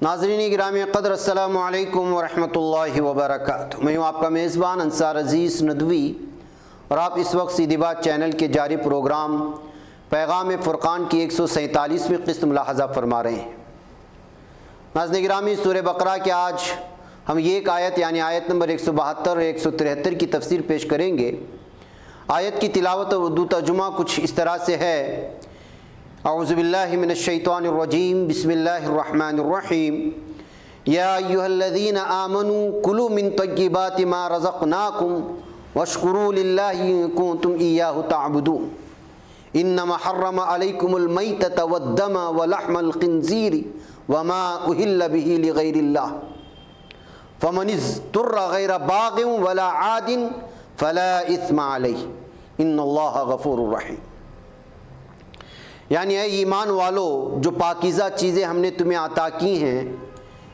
ناظرین گرامی قدر، السلام علیکم ورحمۃ اللہ وبرکاتہ۔ میں ہوں آپ کا میزبان انصار عزیز ندوی، اور آپ اس وقت سیدھی بات چینل کے جاری پروگرام پیغام فرقان کی 147ویں قسط ملاحظہ فرما رہے ہیں۔ ناظرین گرامی، سورہ بقرہ کے آج ہم یہ ایک آیت یعنی آیت نمبر 172 اور 173 کی تفسیر پیش کریں گے۔ آیت کی تلاوت اور اردو ترجمہ کچھ اس طرح سے ہے: اعوذ باللہ من الشیطان الرجیم، بسم اللہ الرحمن الرحیم، یا ایہا الذین آمنوا کلوا من طیبات ما رزقناکم واشکروا للہ ان کنتم ایاہ تعبدون، انما حرم علیکم المیتۃ والدم ولحم الخنزیر وما اہل بہ لغیر اللہ، فمن اضطر غیر باغ ولا عاد فلا اثم علیہ ان اللہ غفور رحیم۔ یعنی اے ایمان والو، جو پاکیزہ چیزیں ہم نے تمہیں عطا کی ہیں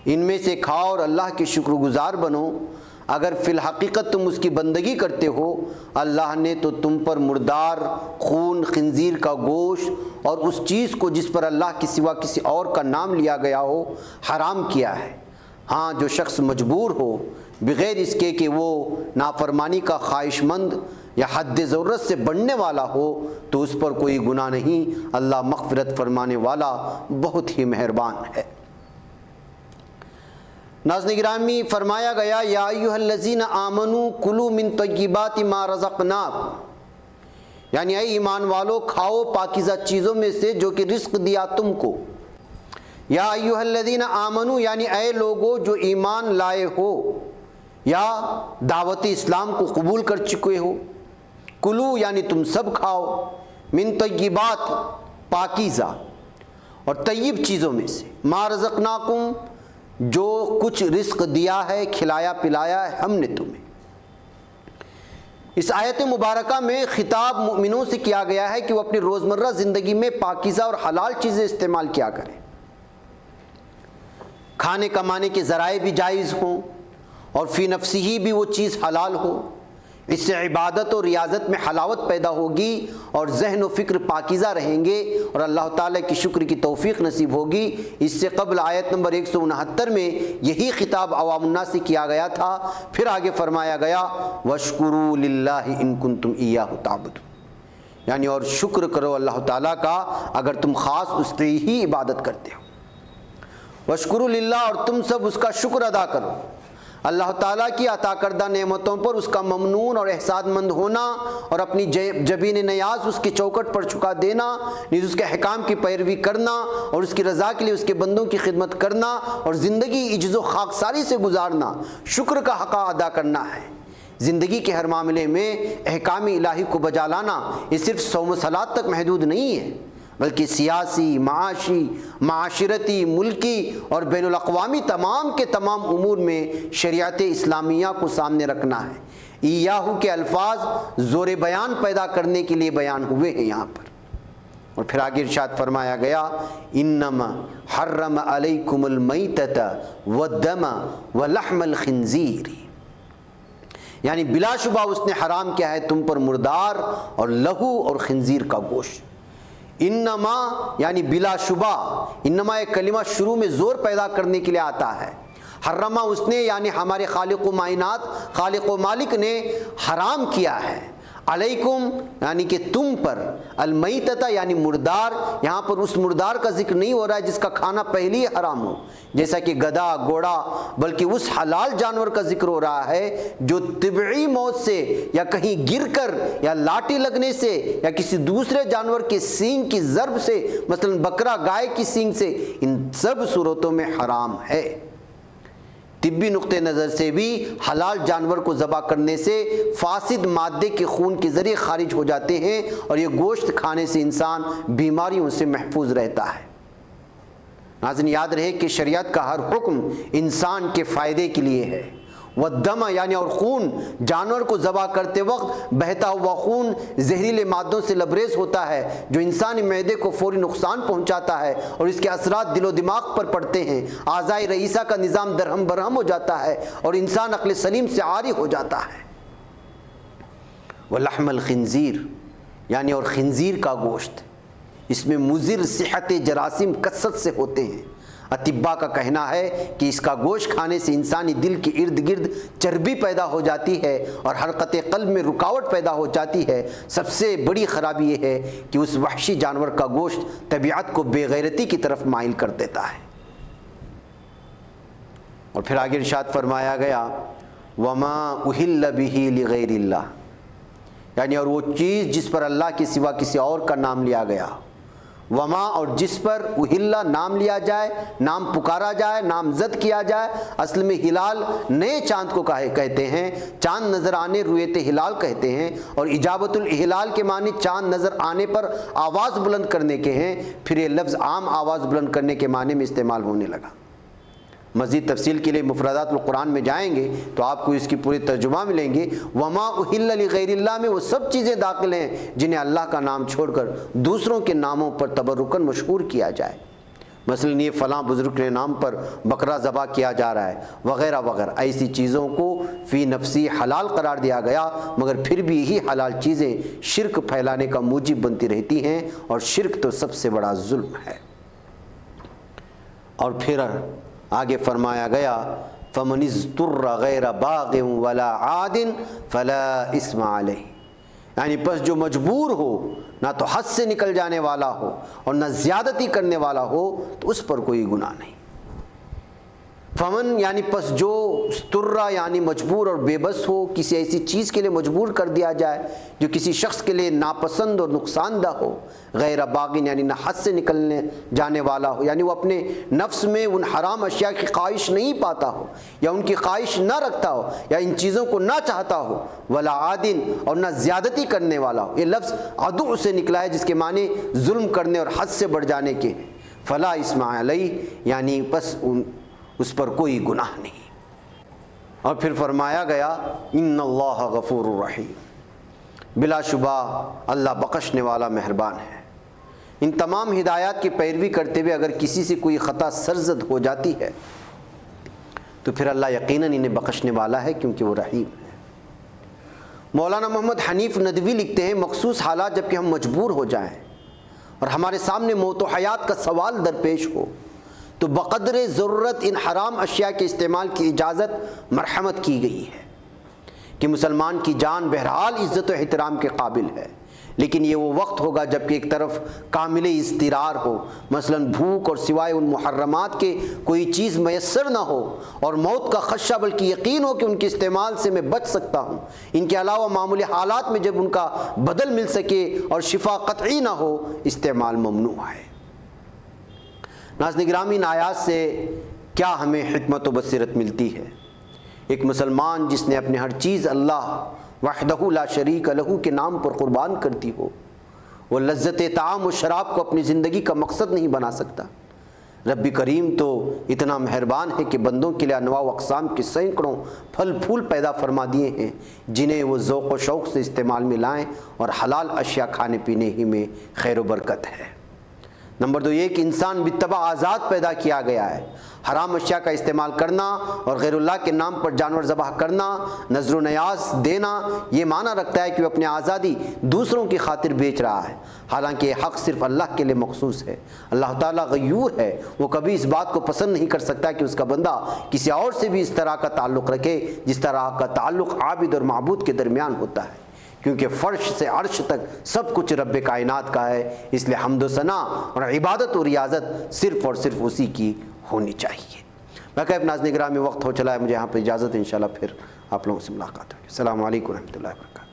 ان میں سے کھاؤ اور اللہ کے شکر گزار بنو۔ اگر فی الحقیقت تم اس کی بندگی کرتے ہو، اللہ نے تو تم پر مردار، خون، خنزیر کا گوشت اور اس چیز کو جس پر اللہ کے سوا کسی اور کا نام لیا گیا ہو حرام کیا ہے۔ ہاں، جو شخص مجبور ہو بغیر اس کے کہ وہ نافرمانی کا خواہش مند یا حد ضرورت سے بڑھنے والا ہو تو اس پر کوئی گناہ نہیں۔ اللہ مغفرت فرمانے والا، بہت ہی مہربان ہے۔ ناظرین گرامی، فرمایا گیا یا ایھا الذین آمنوا کلوا من طیبات ما رزقناکم، یعنی اے ایمان والو، کھاؤ پاکیزہ چیزوں میں سے جو کہ رزق دیا تم کو۔ یا ایھا الذین آمنوا یعنی اے لوگو جو ایمان لائے ہو یا دعوت اسلام کو قبول کر چکے ہو۔ کلو یعنی تم سب کھاؤ، من طیبات پاکیزہ اور طیب چیزوں میں سے، ما رزقناکم جو کچھ رزق دیا ہے، کھلایا پلایا ہے ہم نے تمہیں۔ اس آیت مبارکہ میں خطاب مومنوں سے کیا گیا ہے کہ وہ اپنی روزمرہ زندگی میں پاکیزہ اور حلال چیزیں استعمال کیا کریں، کھانے کمانے کے ذرائع بھی جائز ہوں اور فی نفسی ہی بھی وہ چیز حلال ہو۔ اس سے عبادت اور ریاضت میں حلاوت پیدا ہوگی اور ذہن و فکر پاکیزہ رہیں گے اور اللہ تعالیٰ کی شکر کی توفیق نصیب ہوگی۔ اس سے قبل آیت نمبر 169 میں یہی خطاب عوام الناس سے کیا گیا تھا۔ پھر آگے فرمایا گیا وَاشْكُرُوا لِلَّهِ إِن كُنتُمْ إِيَّاهُ تَعْبُدُونَ، یعنی اور شکر کرو اللہ تعالیٰ کا اگر تم خاص اس کی ہی عبادت کرتے ہو۔ وَاشْكُرُوا لِلَّهِ، اور تم سب اس کا شکر ادا کرو، اللہ تعالیٰ کی عطا کردہ نعمتوں پر اس کا ممنون اور احسان مند ہونا اور اپنی جبین نیاز اس کی چوکٹ پر چکا دینا، نیز اس کے احکام کی پیروی کرنا اور اس کی رضا کے لیے اس کے بندوں کی خدمت کرنا اور زندگی عجز و خاکساری سے گزارنا، شکر کا حق ادا کرنا ہے۔ زندگی کے ہر معاملے میں احکام الہی کو بجا لانا یہ صرف صوم و صلات تک محدود نہیں ہے، بلکہ سیاسی، معاشی، معاشرتی، ملکی اور بین الاقوامی تمام کے تمام امور میں شریعت اسلامیہ کو سامنے رکھنا ہے۔ ایاہو کے الفاظ زور بیان پیدا کرنے کے لیے بیان ہوئے ہیں یہاں پر۔ اور پھر آگے ارشاد فرمایا گیا انما حرم علیکم المیتۃ والدم ولحم الخنزیر، یعنی بلا شبہ اس نے حرام کیا ہے تم پر مردار اور لہو اور خنزیر کا گوشت۔ انما یعنی بلا شبہ، انما ایک کلمہ شروع میں زور پیدا کرنے کے لیے آتا ہے۔ حرمہ اس نے یعنی ہمارے خالق و مائنات، خالق و مالک نے حرام کیا ہے، علیکم یعنی کہ تم پر، المیتۃ یعنی مردار، یہاں پر اس مردار کا ذکر نہیں ہو رہا ہے جس کا کھانا پہلے ہی حرام ہو جیسا کہ گدھا، گھوڑا، بلکہ اس حلال جانور کا ذکر ہو رہا ہے جو طبعی موت سے یا کہیں گر کر یا لاٹھی لگنے سے یا کسی دوسرے جانور کے سینگ کی ضرب سے، مثلا بکرا گائے کی سینگ سے، ان سب صورتوں میں حرام ہے۔ طبی نقطہ نظر سے بھی حلال جانور کو ذبح کرنے سے فاسد مادے کے خون کے ذریعے خارج ہو جاتے ہیں اور یہ گوشت کھانے سے انسان بیماریوں سے محفوظ رہتا ہے۔ ناظرین یاد رہے کہ شریعت کا ہر حکم انسان کے فائدے کے لیے ہے۔ والدم یعنی اور خون، جانور کو ذبح کرتے وقت بہتا ہوا خون زہریلے مادوں سے لبریز ہوتا ہے جو انسانی معدے کو فوری نقصان پہنچاتا ہے اور اس کے اثرات دل و دماغ پر پڑتے ہیں۔ اعضائے رئیسہ کا نظام درہم برہم ہو جاتا ہے اور انسان عقل سلیم سے عاری ہو جاتا ہے۔ ولحم الخنزیر یعنی اور خنزیر کا گوشت، اس میں مضر صحت جراثیم کثرت سے ہوتے ہیں۔ اطباء کا کہنا ہے کہ اس کا گوشت کھانے سے انسانی دل کے ارد گرد چربی پیدا ہو جاتی ہے اور حرکت قلب میں رکاوٹ پیدا ہو جاتی ہے۔ سب سے بڑی خرابی یہ ہے کہ اس وحشی جانور کا گوشت طبیعت کو بے غیرتی کی طرف مائل کر دیتا ہے۔ اور پھر آگے ارشاد فرمایا گیا وما اہل بہ لغیر اللہ، یعنی اور وہ چیز جس پر اللہ کے سوا کسی اور کا نام لیا گیا، وما اور جس پر اہلا نام لیا جائے، نام پکارا جائے، نام زد کیا جائے۔ اصل میں ہلال نئے چاند کو کہتے ہیں، چاند نظر آنے رویت ہلال کہتے ہیں، اور اجابت الاحلال کے معنی چاند نظر آنے پر آواز بلند کرنے کے ہیں، پھر یہ لفظ عام آواز بلند کرنے کے معنی میں استعمال ہونے لگا۔ مزید تفصیل کے لیے مفردات القرآن میں جائیں گے تو آپ کو اس کی پوری ترجمہ ملیں گے۔ وما اہل لغیر اللہ میں وہ سب چیزیں داخل ہیں جنہیں اللہ کا نام چھوڑ کر دوسروں کے ناموں پر تبرکاً مشہور کیا جائے، مثلا یہ فلاں بزرگ کے نام پر بکرا ذبح کیا جا رہا ہے وغیرہ وغیرہ۔ ایسی چیزوں کو فی نفسی حلال قرار دیا گیا، مگر پھر بھی یہی حلال چیزیں شرک پھیلانے کا موجب بنتی رہتی ہیں، اور شرک تو سب سے بڑا ظلم ہے۔ اور پھر آگے فرمایا گیا فَمَنِ اضْطُرَّ غَيْرَ بَاغٍ وَلَا عَادٍ فَلَا إِثْمَ عَلَيْهِ، یعنی پس جو مجبور ہو، نہ تو حد سے نکل جانے والا ہو اور نہ زیادتی کرنے والا ہو، تو اس پر کوئی گناہ نہیں۔ فمن یعنی پس جو اضطرّ یعنی مجبور اور بے بس ہو، کسی ایسی چیز کے لیے مجبور کر دیا جائے جو کسی شخص کے لیے ناپسند اور نقصان دہ ہو، غیر باغین یعنی نہ حد سے نکلنے جانے والا ہو، یعنی وہ اپنے نفس میں ان حرام اشیاء کی خواہش نہیں پاتا ہو یا ان کی خواہش نہ رکھتا ہو یا ان چیزوں کو نہ چاہتا ہو، ولا عادن اور نہ زیادتی کرنے والا ہو۔ یہ لفظ عدو سے نکلا ہے جس کے معنی ظلم کرنے اور حد سے بڑھ جانے کے ہیں۔ فلا اسم علیہ یعنی پس اس پر کوئی گناہ نہیں۔ اور پھر فرمایا گیا ان اللہ غفور الرحیم، بلا شبہ اللہ بخشنے والا مہربان ہے۔ ان تمام ہدایات کی پیروی کرتے ہوئے اگر کسی سے کوئی خطا سرزد ہو جاتی ہے تو پھر اللہ یقیناً انہیں بخشنے والا ہے، کیونکہ وہ رحیم ہے۔ مولانا محمد حنیف ندوی لکھتے ہیں مخصوص حالات جب کہ ہم مجبور ہو جائیں اور ہمارے سامنے موت و حیات کا سوال درپیش ہو تو بقدر ضرورت ان حرام اشیاء کے استعمال کی اجازت مرحمت کی گئی ہے کہ مسلمان کی جان بہرحال عزت و احترام کے قابل ہے، لیکن یہ وہ وقت ہوگا جب کہ ایک طرف کامل اضطرار ہو، مثلا بھوک اور سوائے ان محرمات کے کوئی چیز میسر نہ ہو، اور موت کا خدشہ بلکہ یقین ہو کہ ان کے استعمال سے میں بچ سکتا ہوں۔ ان کے علاوہ معمولی حالات میں جب ان کا بدل مل سکے اور شفا قطعی نہ ہو، استعمال ممنوع ہے۔ ناظرین گرامی، ان آیات سے کیا ہمیں حکمت و بصیرت ملتی ہے؟ ایک مسلمان جس نے اپنے ہر چیز اللہ وحدہ لا شریک لہ کے نام پر قربان کر دی ہو، وہ لذت طعام و شراب کو اپنی زندگی کا مقصد نہیں بنا سکتا۔ رب کریم تو اتنا مہربان ہے کہ بندوں کے لیے انواع و اقسام کے سینکڑوں پھل پھول پیدا فرما دیے ہیں جنہیں وہ ذوق و شوق سے استعمال میں لائیں، اور حلال اشیاء کھانے پینے ہی میں خیر و برکت ہے۔ نمبر 2 یہ کہ انسان بالطبع آزاد پیدا کیا گیا ہے۔ حرام اشیاء کا استعمال کرنا اور غیر اللہ کے نام پر جانور ذبح کرنا، نذر و نیاز دینا، یہ معنی رکھتا ہے کہ وہ اپنی آزادی دوسروں کی خاطر بیچ رہا ہے، حالانکہ یہ حق صرف اللہ کے لیے مخصوص ہے۔ اللہ تعالیٰ غیور ہے، وہ کبھی اس بات کو پسند نہیں کر سکتا کہ اس کا بندہ کسی اور سے بھی اس طرح کا تعلق رکھے جس طرح کا تعلق عابد اور معبود کے درمیان ہوتا ہے، کیونکہ فرش سے عرش تک سب کچھ رب کائنات کا ہے، اس لیے حمد و ثنا اور عبادت و ریاضت صرف اور صرف اسی کی ہونی چاہیے۔ باقی ناظرین گرامی، وقت ہو چلا ہے، مجھے یہاں پہ اجازت ہے، انشاءاللہ پھر آپ لوگوں سے ملاقات ہوگی۔ السلام علیکم ورحمۃ اللہ وبرکاتہ۔